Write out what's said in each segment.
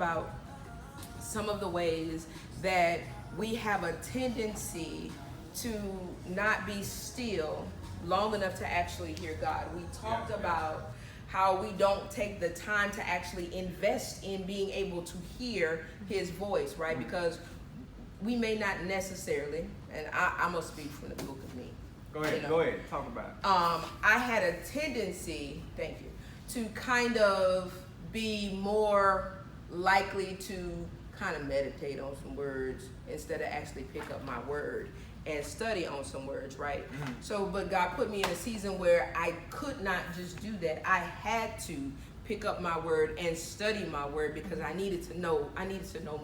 about some of the ways that we have a tendency to not be still long enough to actually hear God. We talked about how we don't take the time to actually invest in being able to hear his voice, right? Because we may not necessarily, and I'm going to speak from the book of me. Go ahead, talk about it. I had a tendency, thank you, to kind of be more likely to kind of meditate on some words instead of actually pick up my word and study on some words, right? So, but God put me in a season where I could not just do that. I had to pick up my word and study my word because I needed to know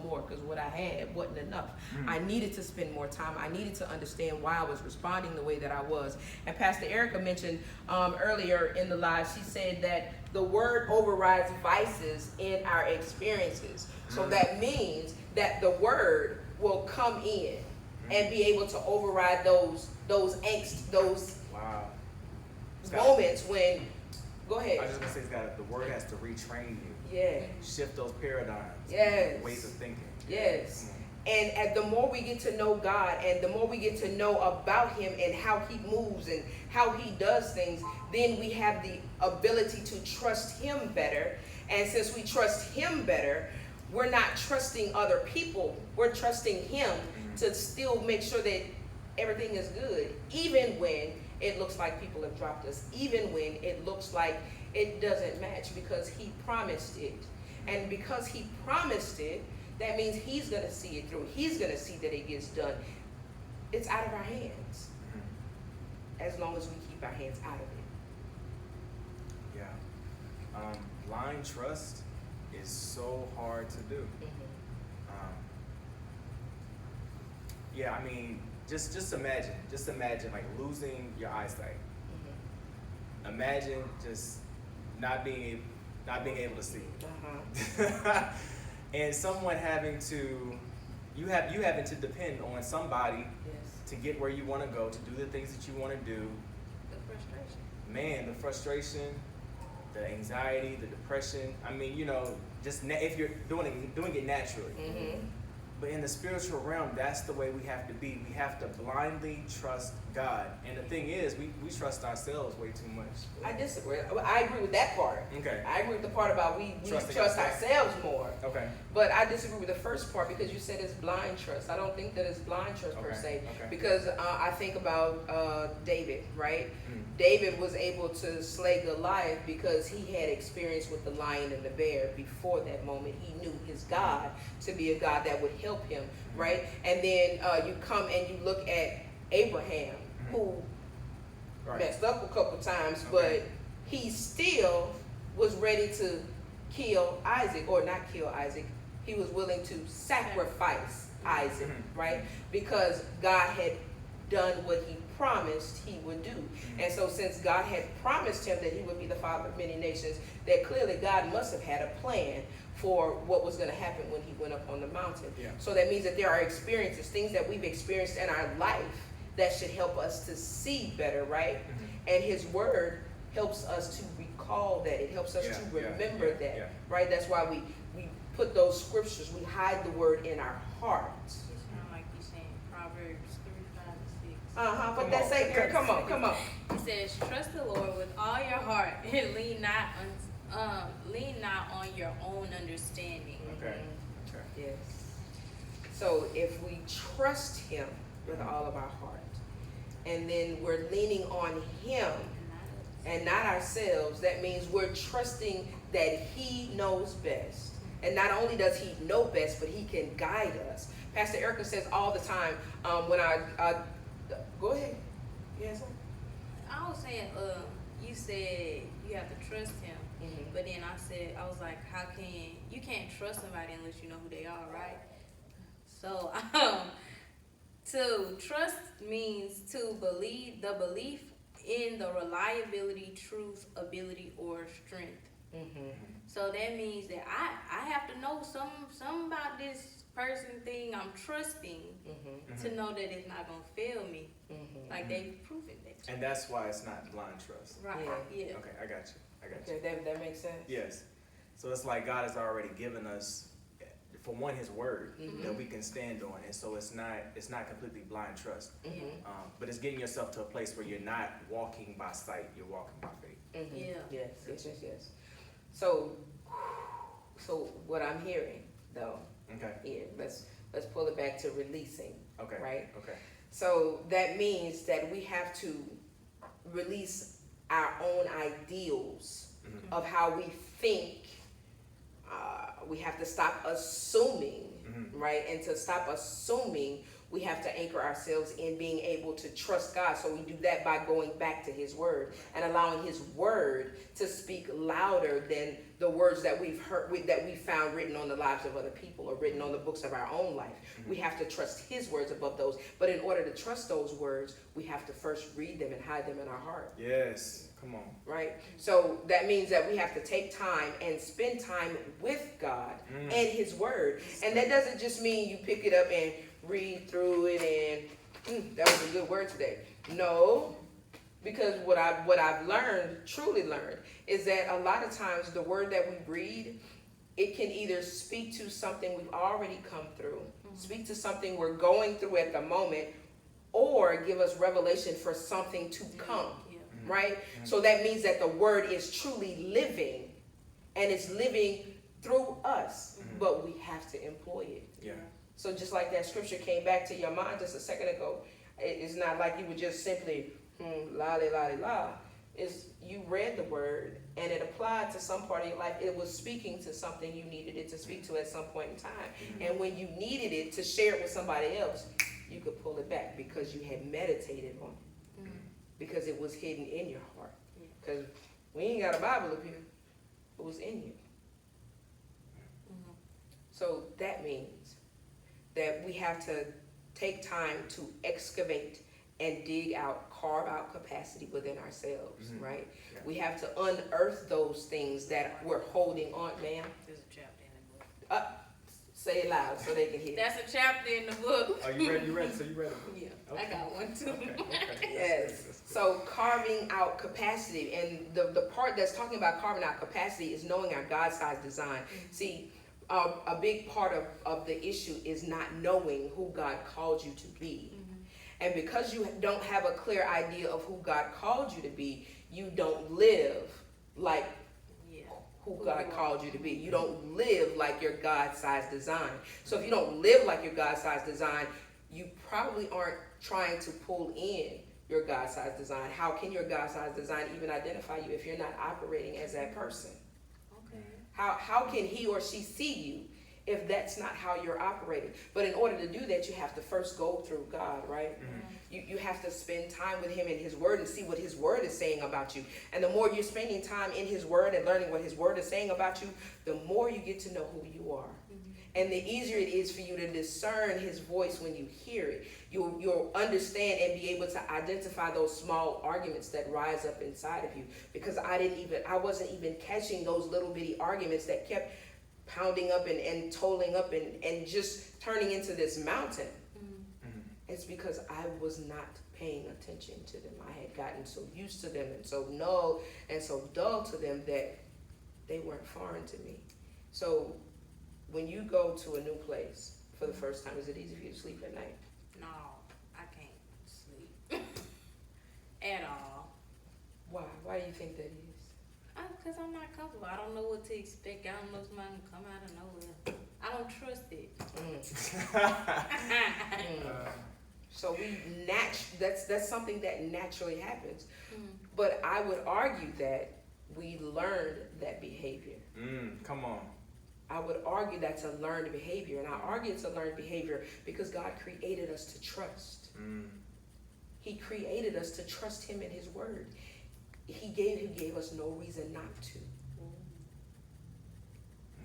more, because what I had wasn't enough. I needed to spend more time. I needed to understand why I was responding the way that I was. And Pastor Ericka mentioned earlier in the live, she said that the word overrides vices in our experiences. So that means that the word will come in and be able to override those angst, those moments when. Go ahead. I was just gonna say the word has to retrain you. Yeah. Shift those paradigms. Yes. Ways of thinking. Yes. And the more we get to know God and the more we get to know about him and how he moves and how he does things, then we have the ability to trust him better. And since we trust him better, we're not trusting other people. We're trusting him to still make sure that everything is good, even when it looks like people have dropped us, even when it looks like it doesn't match, because he promised it. And because he promised it, that means he's going to see it through. He's going to see that it gets done. It's out of our hands, as long as we keep our hands out of it. Yeah. Blind trust is so hard to do. Yeah, I mean, just imagine like losing your eyesight. Imagine just not being able to see. And someone having to depend on somebody to get where you want to go, to do the things that you want to do. The frustration. Man, the frustration, the anxiety, the depression. I mean, just if you're doing it naturally. But in the spiritual realm, that's the way we have to be. We have to blindly trust God. And the thing is, we trust ourselves way too much. I disagree. I agree with that part. Okay. I agree with the part about we trust ourselves more. Okay. But I disagree with the first part because you said it's blind trust. I don't think that it's blind trust per se. Okay. Because I think about David, right? David was able to slay Goliath because he had experience with the lion and the bear. Before that moment, he knew his God to be a God that would help him, right? And then you come and you look at Abraham, who messed up a couple times, but he still was ready to kill Isaac, or not kill Isaac. He was willing to sacrifice Isaac, right? Because God had done what he promised he would do. And so since God had promised him that he would be the father of many nations, that clearly God must have had a plan for what was going to happen when he went up on the mountain. So that means that there are experiences, things that we've experienced in our life that should help us to see better, right? And his word helps us to recall that. It helps us to remember that, right? That's why we put those scriptures, we hide the word in our hearts. It's not like you're saying Proverbs 3, 5, and 6. But that's like, come on. It says, trust the Lord with all your heart and lean not on your own understanding. Okay. Yes. So if we trust him with all of our heart, and then we're leaning on him and not ourselves, that means we're trusting that he knows best. And not only does he know best, but he can guide us. Pastor Ericka says all the time, when I go ahead. Yes. I was saying, you said you have to trust him, but then I was like, you can't trust somebody unless you know who they are, right? So, to trust means to believe, the belief in the reliability, truth, ability, or strength. So that means that I have to know some about this person thing I'm trusting to know that it's not gonna fail me. Like they've proven that. And that's why it's not blind trust. Right. Yeah. Okay, I got you. Okay, that makes sense. Yes. So it's like God has already given us one, His word that we can stand on, and so it's not completely blind trust, but it's getting yourself to a place where you're not walking by sight, you're walking by faith. Yes. So what I'm hearing though, let's pull it back to releasing. Right. So that means that we have to release our own ideals of how we think. We have to stop assuming, right? And to stop assuming, we have to anchor ourselves in being able to trust God. So we do that by going back to His word and allowing His word to speak louder than the words that we've heard, that we found written on the lives of other people or written on the books of our own life. We have to trust His words above those. But in order to trust those words, we have to first read them and hide them in our heart. Yes. Come on. Right? So that means that we have to take time and spend time with God and His word. And that doesn't just mean you pick it up and read through it and that was a good word today. No, because what I've learned, truly learned, is that a lot of times the word that we read, it can either speak to something we've already come through, speak to something we're going through at the moment, or give us revelation for something to come. Right? So that means that the word is truly living, and it's living through us, but we have to employ it. Yeah. So just like that scripture came back to your mind just a second ago, it's not like you would just simply la la la. It's you read the word and it applied to some part of your life. It was speaking to something you needed it to speak to at some point in time. And when you needed it to share it with somebody else, you could pull it back because you had meditated on it. Because it was hidden in your heart. Because we ain't got a Bible up here. It was in you. So that means that we have to take time to excavate and dig out, carve out capacity within ourselves, right? Yeah. We have to unearth those things that we're holding on, ma'am. There's a chapter in the book. Say it loud so they can hear. That's a chapter in the book. Oh, you read? So you read it? Yeah, okay. I got one too. Okay. Yes. So carving out capacity, and the part that's talking about carving out capacity is knowing our God-sized design. See, a big part of the issue is not knowing who God called you to be. And because you don't have a clear idea of who God called you to be, you don't live like who God called you to be. You don't live like your God-sized design. So if you don't live like your God-sized design, you probably aren't trying to pull in your God-sized design. How can your God-sized design even identify you if you're not operating as that person? Okay. How can he or she see you if that's not how you're operating? But in order to do that, you have to first go through God, right? You have to spend time with Him in His Word and see what His Word is saying about you. And the more you're spending time in His Word and learning what His Word is saying about you, the more you get to know who you are. And the easier it is for you to discern His voice when you hear it. You'll understand and be able to identify those small arguments that rise up inside of you. Because I wasn't even catching those little bitty arguments that kept pounding up and tolling up and just turning into this mountain. It's because I was not paying attention to them. I had gotten so used to them and so dull to them that they weren't foreign to me. So when you go to a new place for the first time, is it easy for you to sleep at night? No, I can't sleep at all. Why? Why do you think that is? Because I'm not comfortable. I don't know what to expect. I don't know if somebody can come out of nowhere. I don't trust it. So that's something that naturally happens. But I would argue that we learned that behavior. Come on. I would argue that's a learned behavior. And I argue it's a learned behavior because God created us to trust. He created us to trust Him in His Word. He gave us no reason not to.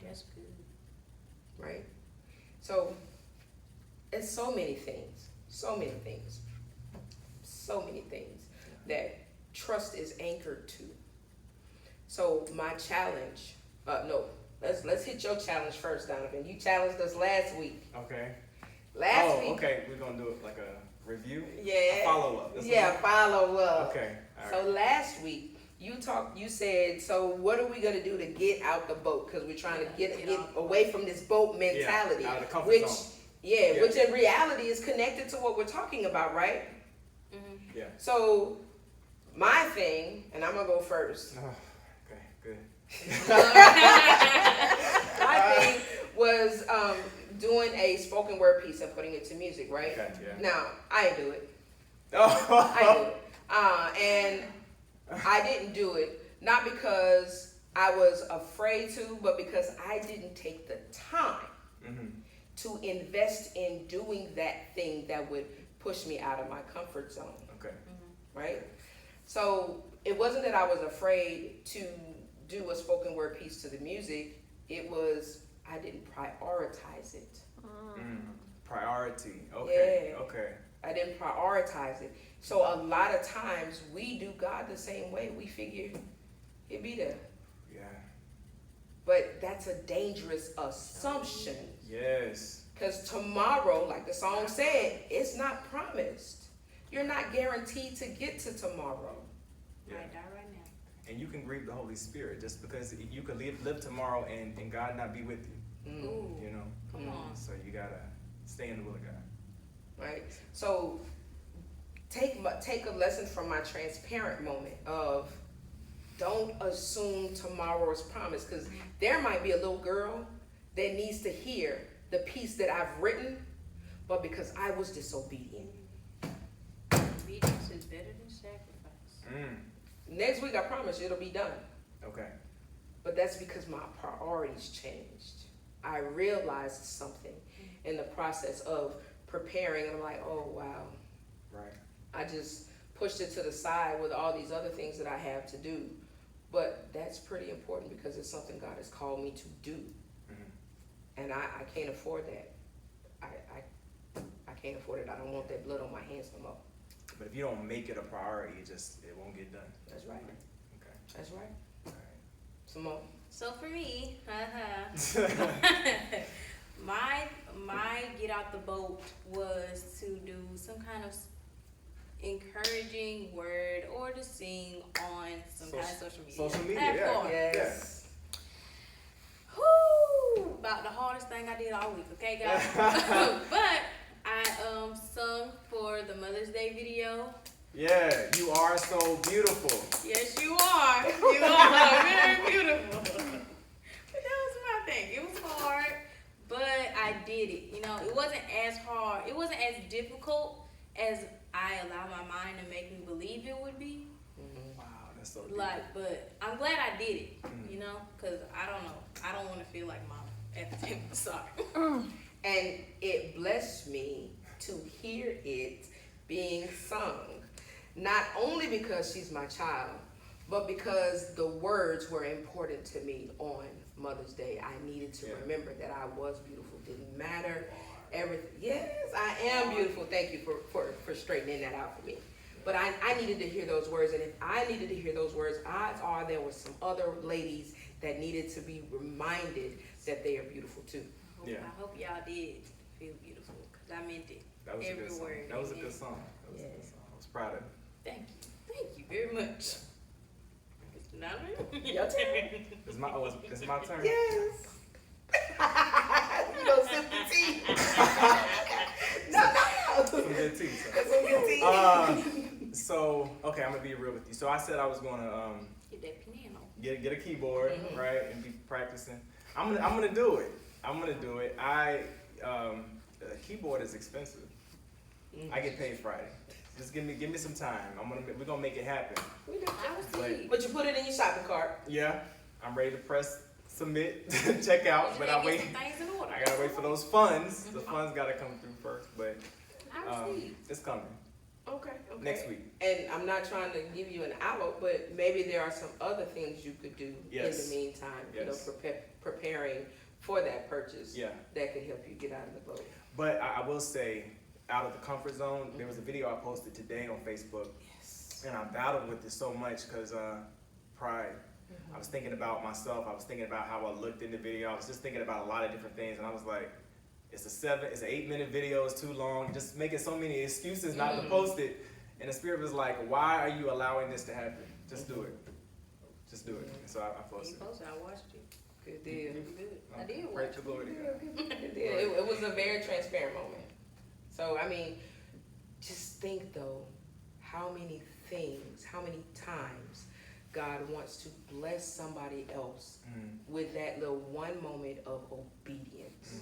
That's good. Right? So it's so many things that trust is anchored to. So my challenge, let's hit your challenge first, Donovan. You challenged us last week. Okay. Last week. Okay. We're gonna do it like a review. Yeah. Follow up. Follow up. Okay. All right. So last week You said, so what are we gonna do to get out the boat? Because we're trying to get away from this boat mentality, out of the comfort zone. Which in reality is connected to what we're talking about, right? Mm-hmm. Yeah. So my thing, and I'm gonna go first. Oh, okay, good. My thing was doing a spoken word piece and putting it to music, right? Okay, yeah. Now I didn't do it. Oh. I did it. And I didn't do it, not because I was afraid to, but because I didn't take the time to invest in doing that thing that would push me out of my comfort zone. Okay. Right? So it wasn't that I was afraid to do a spoken word piece to the music. It was, I didn't prioritize it. Priority. Okay. Yeah. Okay. I didn't prioritize it. So a lot of times we do God the same way. We figure he'll be there. Yeah. But that's a dangerous assumption. Yes. Because tomorrow, like the song said, it's not promised. You're not guaranteed to get to tomorrow. Yeah. Might die right now. And you can grieve the Holy Spirit just because you could live tomorrow and God not be with you. Ooh. You know? Come on. So you gotta stay in the will of God. Right? So take a lesson from my transparent moment of don't assume tomorrow is promised, because there might be a little girl that needs to hear the piece that I've written, but because I was disobedient. Obedience is better than sacrifice. Next week I promise you it'll be done. Okay. But that's because my priorities changed. I realized something in the process of preparing, and I'm like, oh wow. Right. I just pushed it to the side with all these other things that I have to do. But that's pretty important because it's something God has called me to do. And I can't afford that. I can't afford it. I don't want that blood on my hands no more. But if you don't make it a priority, it won't get done. That's right. Okay. That's right. All Simone. So for me, my get out the boat was to do some kind of encouraging word or to sing on some kind of social media. Social media, platform. yeah. Yes. Whoo! About the hardest thing I did all week, okay, guys? But I sung for the Mother's Day video. Yeah, you are so beautiful. Yes, you are. You are very beautiful. But that was my thing. It was hard, but I did it. You know, it wasn't as hard. It wasn't as difficult as I allowed my mind to make me believe it would be. Wow, that's so beautiful. But I'm glad I did it. You know, because I don't know. I don't want to feel like mom at the table. Sorry. And it blessed me to hear it being sung. Not only because she's my child, but because the words were important to me on Mother's Day. I needed to remember that I was beautiful. Didn't matter. Everything. Yes, I am beautiful. Thank you for straightening that out for me. But I needed to hear those words. And if I needed to hear those words, odds are there were some other ladies that needed to be reminded that they are beautiful too. I hope y'all did feel beautiful because I meant it. That was Every a good song. word. That was a good song. That was a good song. I was proud of it. Thank you. Thank you very much. Now Your turn. It's my turn. Yes. You gonna sip the tea? No. Some good tea. That's some good tea. So okay, I'm gonna be real with you. So I said I was gonna get that piano. get a keyboard, right, and be practicing. I'm gonna do it. A keyboard is expensive. I get paid Friday. Just give me some time. We're gonna make it happen. But you put it in your shopping cart. Yeah, I'm ready to press submit, check out, but I gotta wait for those funds. The funds gotta come through first, but it's coming. Okay. Next week. And I'm not trying to give you an out, but maybe there are some other things you could do in the meantime. Yes. You know, preparing for that purchase. Yeah. That could help you get out of the boat. But I will say, out of the comfort zone, there was a video I posted today on Facebook. Yes. And I battled with it so much because pride. I was thinking about myself. I was thinking about how I looked in the video. I was just thinking about a lot of different things. And I was like, it's an 8-minute video. It's too long. Just making so many excuses not to post it. And the Spirit was like, why are you allowing this to happen? Just do it. Just do it. And so I You posted. posted. I watched it. Good deal. You good. I did Praise watch the Lord. Good deal. It was a very transparent moment. So, I mean, just think though, how many things, how many times God wants to bless somebody else with that little one moment of obedience.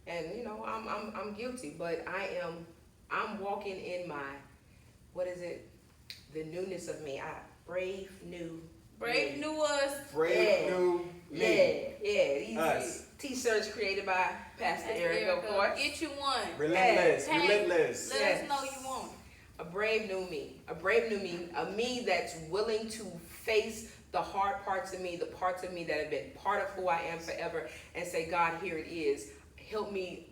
And you know, I'm guilty, but I'm walking in my, what is it? The newness of me. Brave new us. Brave new me. Yeah. These t-shirts created by Pastor Ericka, of course. Get you one. Relentless. Hey, Relentless. Let us know you want. A brave new me. A brave new me. A me that's willing to face the hard parts of me, the parts of me that have been part of who I am forever, and say, God, here it is. Help me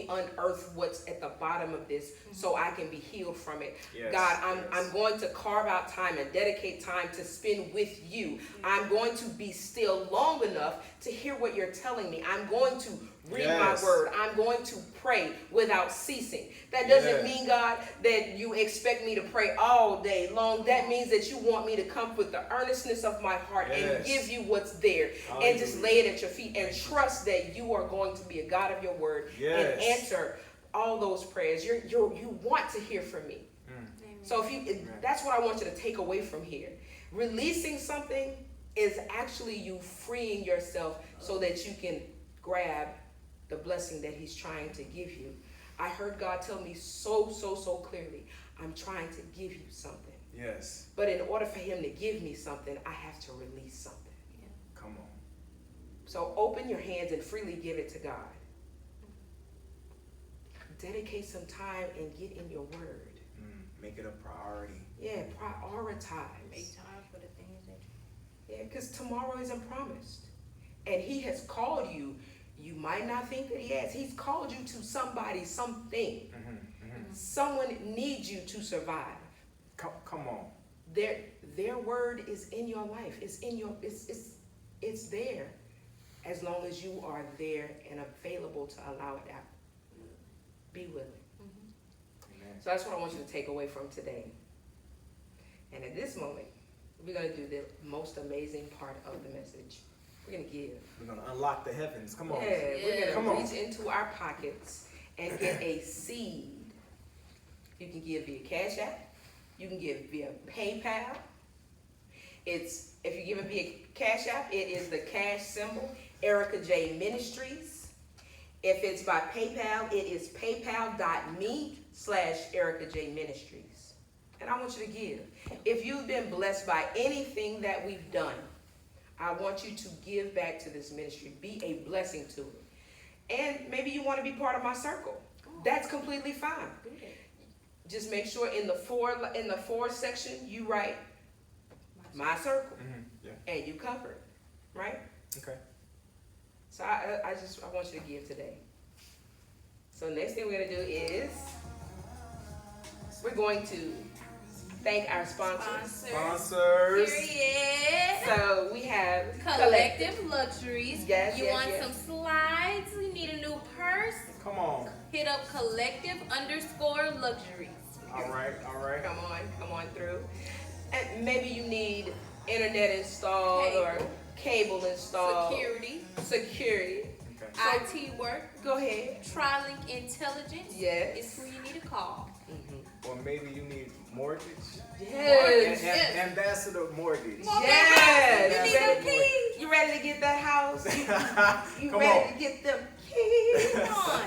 unearth what's at the bottom of this so I can be healed from it. Yes, God, I'm going to carve out time and dedicate time to spend with you. I'm going to be still long enough to hear what you're telling me. I'm going to read my word. I'm going to pray without ceasing. That doesn't mean, God, that you expect me to pray all day long. That means that you want me to come with the earnestness of my heart and give you what's there and just lay it at your feet and trust that you are going to be a God of your word and answer all those prayers. You want to hear from me. So that's what I want you to take away from here. Releasing something is actually you freeing yourself so that you can grab the blessing that he's trying to give you. I heard God tell me so clearly, I'm trying to give you something. Yes. But in order for him to give me something, I have to release something. Come on. So open your hands and freely give it to God. Dedicate some time and get in your word. Make it a priority. Yeah, prioritize. Make time for the things that Yeah, because tomorrow isn't promised. And he has called you. You might not think that he has. He's called you to somebody, something. Someone needs you to survive. Come on. Their word is in your life. It's in your it's there as long as you are there and available to allow it out. Be willing. So that's what I want you to take away from today. And at this moment, we're going to do the most amazing part of the message. We're going to give. We're going to unlock the heavens. Come on. We're going to reach into our pockets and get a seed. You can give via Cash App. You can give via PayPal. If you give it via Cash App, it is the cash symbol, ErickaJMinistries. If it's by PayPal, it is paypal.me/ErickaJMinistries. And I want you to give. If you've been blessed by anything that we've done, I want you to give back to this ministry. Be a blessing to it. And maybe you want to be part of my circle. That's completely fine. Just make sure in the for section you write my circle. And you cover it. Right? Okay. So I want you to give today. So next thing we're going to do is we're going to thank our sponsors. Period. So we have Collective Luxuries. Yes, you want some slides? You need a new purse? Come on. Hit up collective_luxuries. All right. Come on through. And maybe you need internet installed or cable installed. Security. Okay. IT work. Go ahead. TriLink Intelligence. Yes. It's who you need to call. Or maybe you need mortgage. Yes. Ambassador mortgage. Yes. You need them keys. You ready to get that house? You Come ready on. to get them keys? Come on.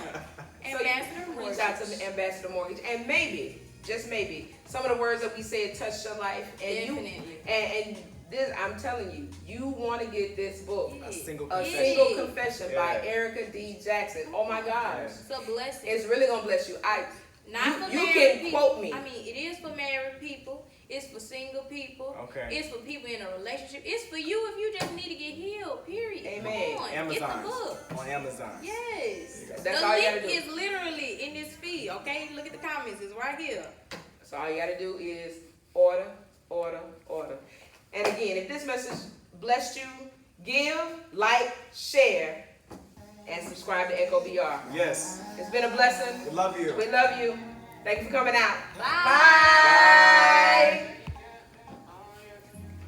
Ambassador Reach Mortgage. out to the Ambassador Mortgage. And maybe, just maybe, some of the words that we said touched your life. And Definitely. And this, I'm telling you, you want to get this book. A single A confession. Single Confession by Ericka D. Jackson. Oh my gosh. It's a blessing. It's really going to bless you. You married can people. quote me. I mean, it is for married people. It's for single people. Okay. It's for people in a relationship. It's for you if you just need to get healed. Period. Amen. Come on. Amazon. Get the book. On Amazon. Yes. That's the all you link gotta do. is literally in this feed. Okay. Look at the comments. It's right here. So all you got to do is order. And again, if this message blessed you, give, like, share, and subscribe to Echo BR. Yes. It's been a blessing. We love you. We love you. Thank you for coming out. Bye.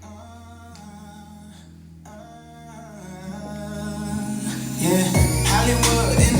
Bye. Hollywood.